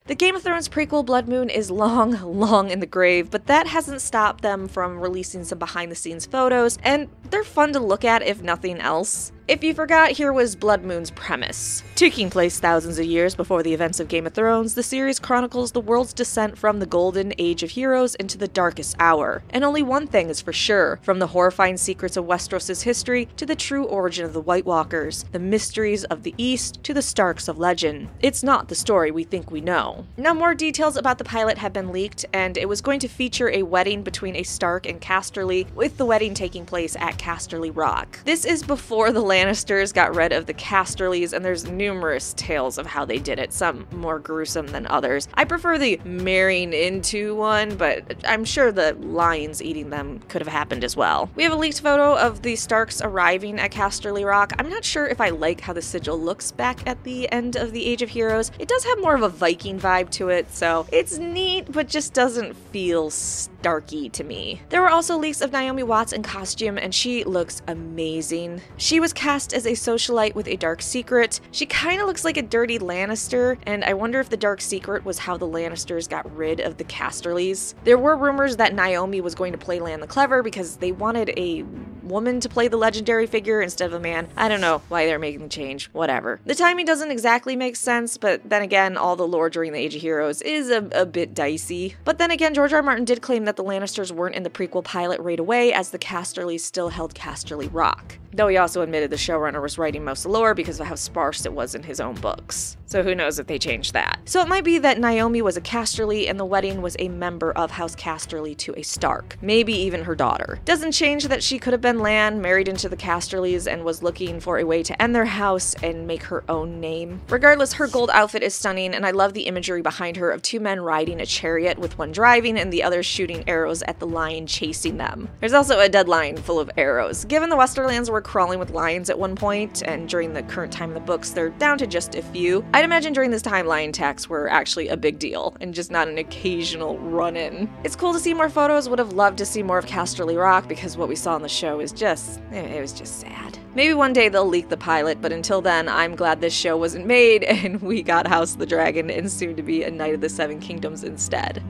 The Game of Thrones prequel Bloodmoon is long in the grave, but that hasn't stopped them from releasing some behind-the-scenes photos, and they're fun to look at if nothing else. If you forgot, here was Bloodmoon's premise. Taking place thousands of years before the events of Game of Thrones, the series chronicles the world's descent from the golden age of heroes into the darkest hour. And only one thing is for sure, from the horrifying secrets of Westeros' history to the true origin of the White Walkers, the mysteries of the East to the Starks of legend. It's not the story we think we know. Now, more details about the pilot have been leaked, and it was going to feature a wedding between a Stark and Casterly, with the wedding taking place at Casterly Rock. This is before the Lannisters got rid of the Casterlys, and there's numerous tales of how they did it, some more gruesome than others. I prefer the marrying into one, but I'm sure the lions eating them could have happened as well. We have a leaked photo of the Starks arriving at Casterly Rock. I'm not sure if I like how the sigil looks back at the end of the Age of Heroes. It does have more of a Viking vibe to it, so it's neat, but just doesn't feel Starky to me. There were also leaks of Naomi Watts in costume, and she looks amazing. She was cast as a socialite with a dark secret. She kind of looks like a dirty Lannister, and I wonder if the dark secret was how the Lannisters got rid of the Casterlys. There were rumors that Naomi was going to play Lan the Clever because they wanted a woman to play the legendary figure instead of a man. I don't know why they're making the change, whatever. The timing doesn't exactly make sense, but then again, all the lore during the Age of Heroes is a bit dicey. But then again, George R. R. Martin did claim that the Lannisters weren't in the prequel pilot right away, as the Casterlys still held Casterly Rock. Though he also admitted the showrunner was writing most of the lore because of how sparse it was in his own books. So who knows if they changed that. So it might be that Naomi was a Casterly and the wedding was a member of House Casterly to a Stark. Maybe even her daughter. Doesn't change that she could have been Lan, married into the Casterlys, and was looking for a way to end their house and make her own name. Regardless, her gold outfit is stunning, and I love the imagery behind her of two men riding a chariot with one driving and the other shooting arrows at the lion chasing them. There's also a dead lion full of arrows. Given the Westerlands were crawling with lions at one point, and during the current time in the books they're down to just a few, I'd imagine during this time lion attacks were actually a big deal, and just not an occasional run-in. It's cool to see more photos, would have loved to see more of Casterly Rock, because what we saw in the show is just, it was just sad. Maybe one day they'll leak the pilot, but until then, I'm glad this show wasn't made and we got House of the Dragon and soon to be a Knight of the Seven Kingdoms instead.